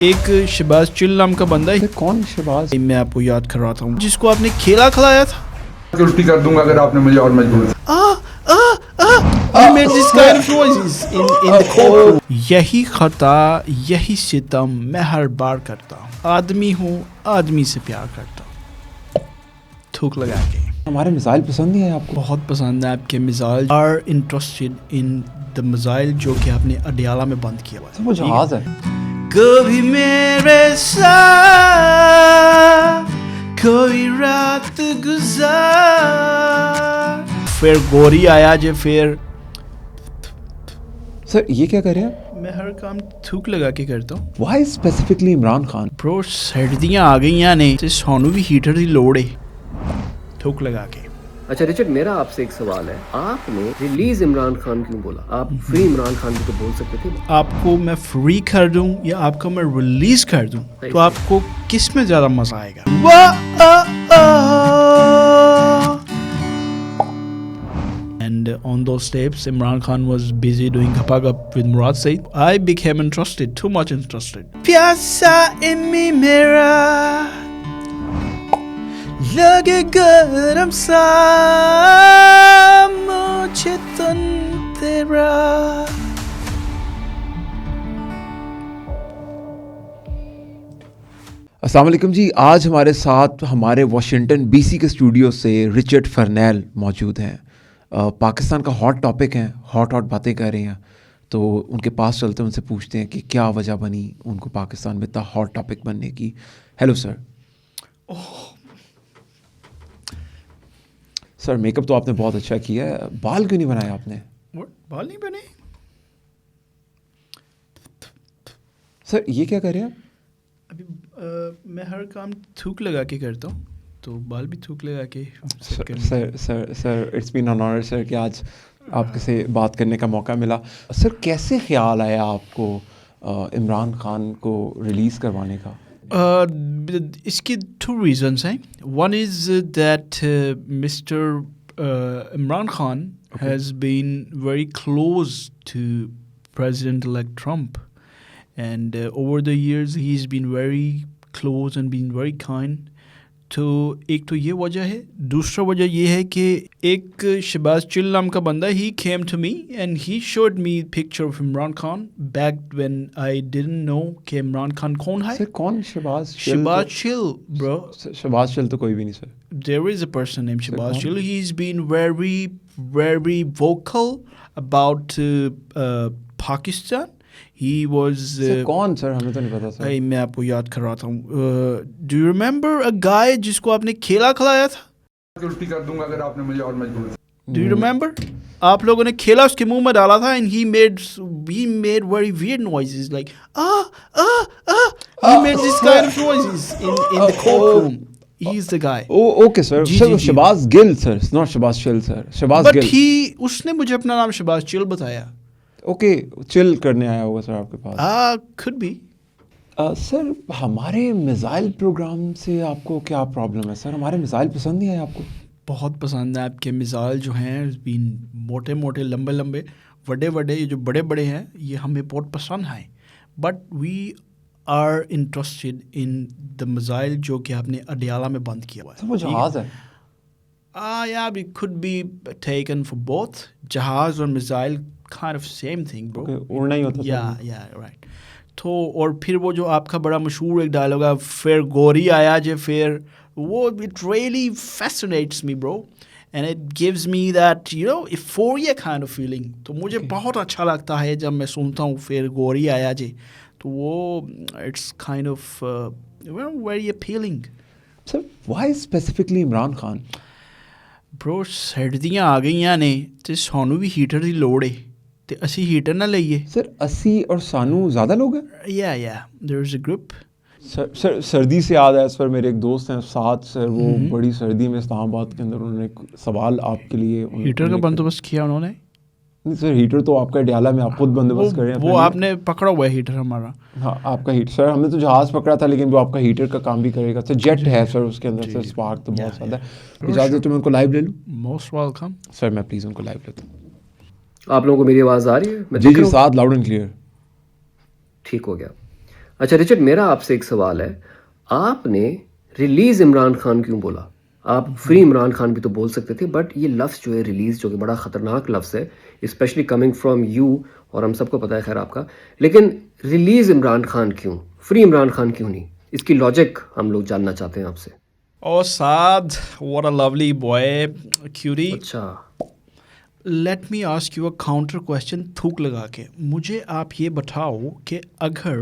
एक शहबाज चिल नाम का बंदा है। कौन शहबाज? मैं आपको याद करवाता हूँ, जिसको आपने खेला खिलाया था। उल्टी कर दूंगा अगर आपने मुझे और मजबूर। यही खता यही सितम मैं हर बार करता हूँ। आदमी हूँ, आदमी से प्यार करता हूँ। थूक लगा के। हमारे मिसाइल पसंद नहीं है आपको? बहुत पसंद है आपके missile. Are interested in the missile जो कि आपने अडियाला में बंद किया हुआ है। वो जहाज है। कभी मेरे साथ कोई रात गुजार, फिर गोरी आया जे फिर। सर ये क्या कर रहे हैं? मैं हर काम थूक लगा के करता हूँ। Why specifically Imran Khan? Bro सर्दियाँ आ गई ने ते सानू भी हीटर की लोड़ है थूक लगा के। अच्छा रिचर्ड, मेरा आपसे एक सवाल है। आपने रिलीज इमरान खान क्यों बोला? आप फ्री इमरान खान भी तो बोल सकते थे। आपको मैं फ्री कर दूं या आपको मैं रिलीज कर दूं, तो आपको किस में ज्यादा मजा आएगा? And on those tapes, Imran Khan was busy doing Gapagap with Murad Said. I became interested, too much interested. Pyasa imi mera lage garam sa mujhe tan tera. अस्सलाम वालेकुम जी। आज हमारे साथ हमारे वाशिंगटन बीसी के स्टूडियो से Richard फर्नेल मौजूद हैं। पाकिस्तान का हॉट टॉपिक है, हॉट बातें कर रहे हैं, तो उनके पास चलते हैं, उनसे पूछते हैं कि क्या वजह बनी उनको पाकिस्तान में इतना हॉट टॉपिक बनने की। Hello sir. सर मेकअप तो आपने बहुत अच्छा किया है, बाल क्यों नहीं बनाए आपने? बाल नहीं बने? सर ये क्या कर रहे हैं? अभी मैं हर काम थूक लगा के करता हूँ, तो बाल भी थूक लगा के। Sir it's been an honour sir कि आज आपके से बात करने का मौका मिला। सर कैसे ख्याल आया आपको इमरान खान को रिलीज़ करवाने का? इसके टू रीजंस हैं। One is that mister Imran Khan has been very close to president elect Trump, and over the years he's been very close and been very kind. तो एक तो ये वजह है। दूसरा वजह ये है कि एक शहबाज चिल नाम का बंदा, he came to me and he showed me picture of Imran Khan back when I didn't know कि इमरान खान कौन है। सर कौन Shahbaz? Shahbaz chill bro। Shahbaz chill तो कोई भी नहीं sir. There is a person named Shahbaz Chill. He's been very vocal about Pakistan. He was कौन sir? हमें तो नहीं पता सर। मैं आपको याद करवाता हूँ। Do you remember a guy जिसको आपने खेला खिलाया था? उल्टी कर दूंगा अगर आपने मुझे और मजबूर। Do you remember? आप लोगों ने खेला उसके मुंह में डाला था, and he made very weird noises like he made this kind of noises in the courtroom. He's the guy. Oh, okay sir. Sir Shahbaz Gill sir, not Shahbaz chill sir. Shahbaz Gill. But उसने मुझे अपना नाम शहबाज चिल बताया। ओके चिल करने आया होगा sir आपके पास। could be. सर हमारे मिसाइल प्रोग्राम से आपको क्या प्रॉब्लम है सर? हमारे मिसाइल पसंद नहीं है आपको? बहुत पसंद है आपके मिसाइल जो हैं, बीन मोटे मोटे लंबे लंबे बड़े ये जो बड़े हैं ये हमें बहुत पसंद हैं। But we are interested in the missile जो कि आपने अडियाला में बंद किया हुआ है। सर वो जहाज़ है? Yeah, it could be taken for both. जहाज़ और missile kind of same thing bro. उड़ना ही होता है। Yeah, right. तो और फिर वो जो आपका बड़ा मशहूर एक डायलॉग है, फिर गोरी आया जे फिर, वो it really fascinates me bro, and it gives me that euphoria kind of feeling. तो मुझे बहुत अच्छा लगता है जब मैं सुनता हूँ फिर गोरी आया जे, तो वो it's kind of very appealing. Sir, why specifically Imran Khan? Bro सर्दियाँ आ गई ने ते सानू भी हीटर की लोड़ है, ते असी हीटर ना लईए। सर असी और सानू ज़्यादा लोग हैं? Yeah, there is a group. Sir सर्दी से याद है, इस पर मेरे एक दोस्त हैं साथ सर, वो बड़ी सर्दी में इस्लामाबाद के अंदर, उन्होंने एक सवाल आपके लिए। हीटर का बंदोबस्त किया उन्होंने? नहीं सर, हीटर तो आपका अडियाला में आप खुद बंदोबस्त कर रहे हैं। वो आपने पकड़ा हुआ है हीटर हमारा? हाँ आपका हीटर सर, हमने तो जहाज़ पकड़ा था, लेकिन वो आपका हीटर का काम भी करेगा सर। जेट है सर उसके अंदर सर, स्पार्क तो बहुत ज़्यादा है। इजाज़त तो मैं उनको लाइव ले लूँ? मोस्ट वेलकम सर, मैं प्लीज़ उनको लाइव लेता हूँ। आप लोगों को मेरी आवाज़ आ रही है? जी साथ लाउड एंड क्लियर। ठीक हो गया। अच्छा रिचर्ड, मेरा आपसे एक सवाल है, आपने रिलीज इमरान खान क्यों बोला? आप फ्री इमरान खान भी तो बोल सकते थे, बट ये लफ्ज़ जो है रिलीज, जो कि बड़ा ख़तरनाक लफ्ज़ है, स्पेशली कमिंग फ्रॉम यू, और हम सबको पता है खैर आपका, लेकिन रिलीज इमरान खान क्यों, फ्री इमरान खान क्यों नहीं? इसकी लॉजिक हम लोग जानना चाहते हैं आपसे। Oh, Saad, what a lovely boy, cutie. अच्छा, let me ask you a counter question थूक लगा के। मुझे आप ये बताओ कि अगर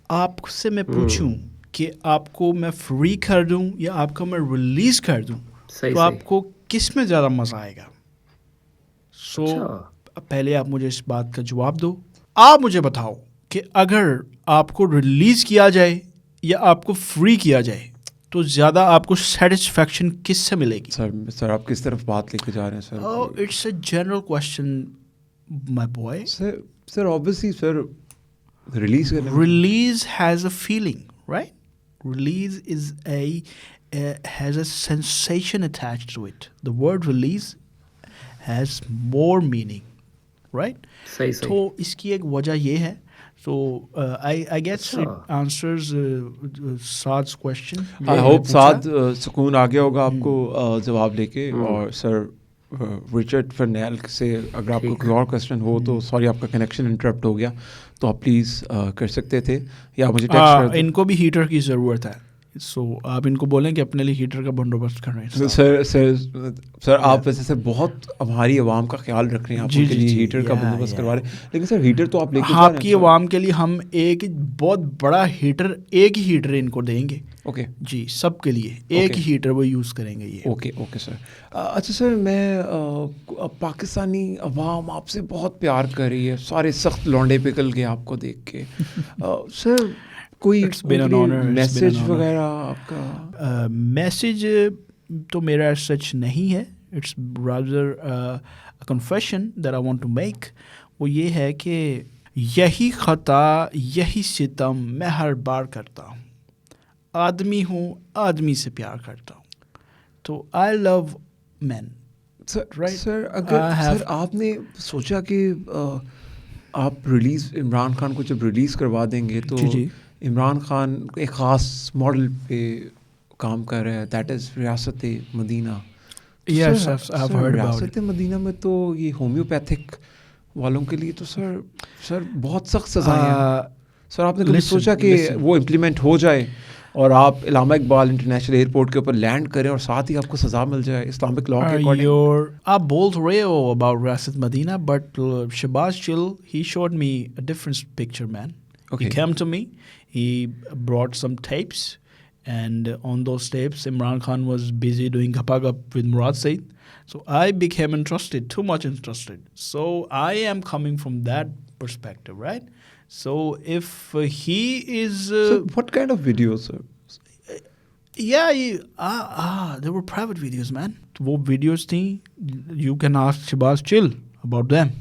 आपसे मैं पूछूं कि आपको मैं फ्री कर दूं या आपको मैं रिलीज कर दूं, सही तो सही। आपको किस में ज़्यादा मज़ा आएगा? सो अच्छा। पहले आप मुझे इस बात का जवाब दो। आप मुझे बताओ कि अगर आपको रिलीज किया जाए या आपको फ्री किया जाए, तो ज़्यादा आपको सेटिस्फेक्शन किससे मिलेगी? सर आप किस तरफ बात लेके जा रहे हैं sir? Oh, it's a general question, my boy. Sir obviously sir release करने में Release has a feeling, right? Release is has a sensation attached to it. The word release has more meaning, right? सही सही। तो इसकी एक वजह ये है. So I guess अच्छा। it answers Saad's question. आई जो होप पूछा. साथ सुकून आ गया होगा आपको जवाब लेके। और सर रिचर्ड फर्नेल से अगर आपको ठीक। कोई और क्वेश्चन हो तो सॉरी आपका कनेक्शन इंटरप्ट हो गया, तो आप प्लीज़ कर सकते थे या मुझे टेक्स्ट कर दो। इनको भी हीटर की ज़रूरत है, सो आप इनको बोलें कि अपने लिए हीटर का बंदोबस्त कर रहे हैं। सर आप वैसे सर बहुत हमारी आवाम का ख्याल रख रहे हैं, आप जी, उनके जी, लिए जी, हीटर का या, बंदोबस्त या। करवा रहे हैं, लेकिन सर हीटर तो आप लेके जा रहे हैं आपकी सर। आवाम के लिए हम एक बहुत बड़ा हीटर, एक ही हीटर इनको देंगे। ओके जी, सबके लिए एक ही हीटर वो यूज़ करेंगे ये। Okay okay sir. अच्छा सर, मैं पाकिस्तानी अवाम आपसे बहुत प्यार कर रही है, सारे सख्त लौंडे पिघल गए आपको देख के। सर कोई It's been an honor, it's been an message honor. वगैरह आपका? मैसेज तो मेरा सच नहीं है, it's rather a confession that I want to make. वो ये है कि यही खता यही सितम मैं हर बार करता हूँ, आदमी हूँ आदमी से प्यार करता हूँ, तो I love man. Sir Right. Sir अगर I have- सर आपने सोचा कि आप रिलीज इमरान खान को जब रिलीज करवा देंगे तो जी, जी। इमरान खान एक ख़ास मॉडल पे काम कर रहा है, दैट इज़ रियासत मदीना। तो Yes, sir, I've sir, heard about रियासत मदीना में तो ये होम्योपैथिक वालों के लिए तो सर बहुत सख्त सज़ाएं हैं। सर आपने कभी listen, सोचा कि listen. वो इम्प्लीमेंट हो जाए और आप इलामा इकबाल इंटरनेशनल एयरपोर्ट के ऊपर लैंड करें और साथ ही आपको सज़ा मिल जाए इस्लामिक लॉ के अकॉर्डिंग? आप बोल रहे हो about Rasat Medina, but Shabazz Chill, he showed me a different picture, man. Okay. He came to me, he brought some tapes, and on those tapes, Imran Khan was busy doing Gappa Gap with Murad Said. So I became interested, too much interested. So I am coming from that perspective, right? So if he is... So what kind of videos, sir? Yeah, there were private videos, man. वो videos थी, you can ask Shabazz Chill about them.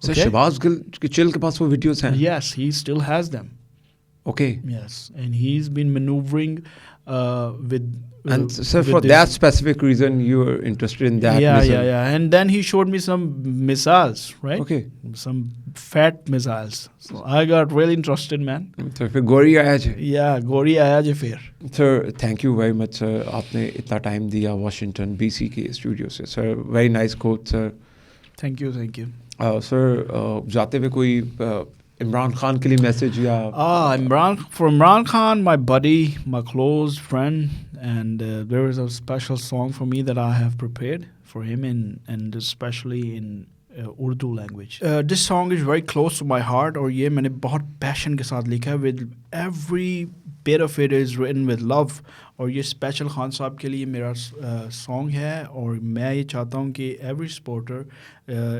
Sir Okay? Shahbaz Gill chill के पास वो videos हैं? Yes, he still has them. Okay. Yes, and he's been maneuvering with... And sir, with for this- that specific reason, you are interested in that yeah, missile? yeah. And then he showed me some missiles, right? Okay. Some fat missiles. So I got really interested, man. Sir फिर गोरी आया जी। Yeah, गोरी आया जे फिर. Sir thank you very much sir, आपने इतना time दिया Washington BC के स्टूडियो से। Sir very nice quote sir. Thank you, thank you. Sir जाते हुए कोई इमरान खान के लिए मैसेज या? For Imran Khan, my buddy, my close friend, and there is a special song for me that I have prepared for him, and especially in Urdu language. This song is very close to my heart, और ये मैंने बहुत passion के साथ लिखा है, with every bit of it is written with love. और ये स्पेशल खान साहब के लिए मेरा सॉन्ग है, और मैं ये चाहता हूँ कि एवरी सपोर्टर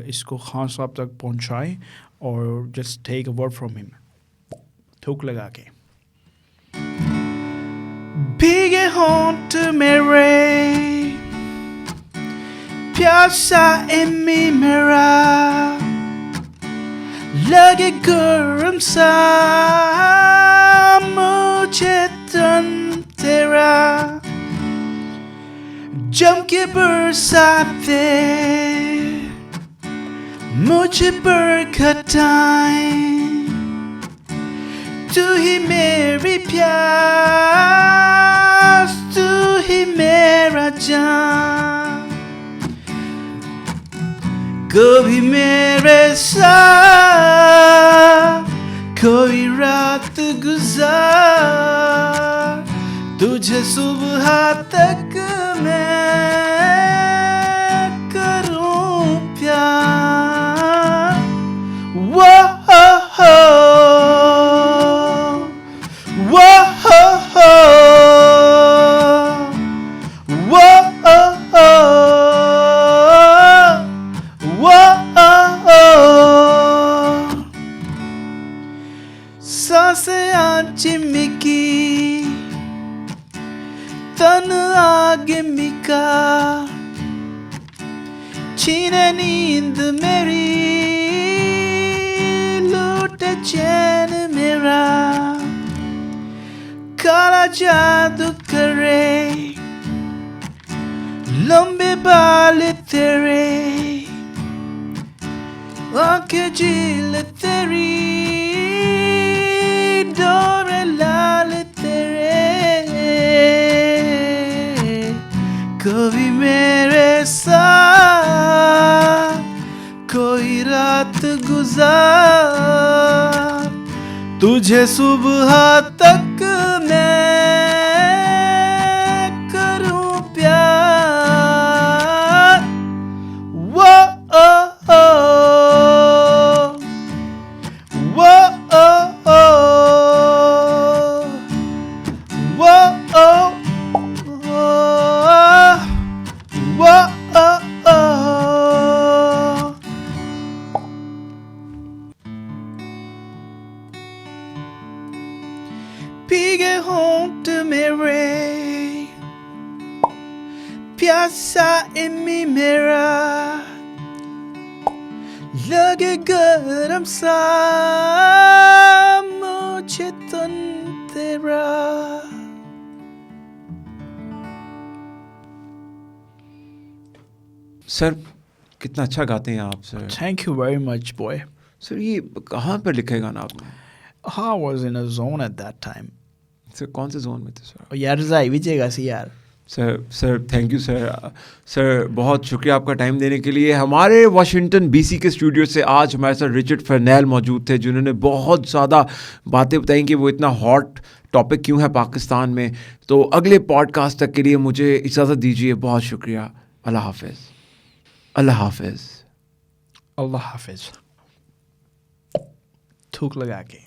इसको खान साहब तक पहुँचाएं और just take a word from him, थूक लगा के। भीगे होंठ मेरे प्यासा एमी मेरा, लगे गर्म सा मुझे तन तेरा, जम के बरसाते मुझे बरकताएं, तू ही मेरी प्यास, तू ही मेरा जान, कभी मेरे साथ कोई रात गुजार, तुझे सुबह तक मैं करूं प्यार। वो सांसें चिमकी तन आगे मिका, छीने नींद मेरी लूटे चैन मेरा, काला जादू करे लंबे बाल तेरे, आंखें झील तेरी डोरे लाल तेरे, कभी मेरे साथ कोई रात गुजार, तुझे सुबह तक मैं करूं प्यार। वो भीगे होंठ मेरे, प्यासा इमी मेरा, लगे गरम सा मुझे तन तेरा। सर कितना अच्छा गाते हैं आप sir. Thank you very much, boy. Sir ये कहाँ पर लिखा है गाना आपने? I was in a zone at that time. Sir कौन से जोन में थे सर? और यार रज़ाई भी चेगा सी यार। Sir thank you sir. Sir बहुत शुक्रिया आपका टाइम देने के लिए। हमारे वाशिंगटन बीसी के स्टूडियो से आज हमारे साथ रिचर्ड फर्नेल मौजूद थे, जिन्होंने बहुत ज़्यादा बातें बताई कि वो इतना हॉट टॉपिक क्यों है पाकिस्तान में। तो अगले पॉडकास्ट तक के लिए मुझे इजाज़त दीजिए। बहुत शुक्रिया। अल्लाह हाफिज़। अल्लाह हाफिज़। अल्लाह हाफिज़। थूक लगा के।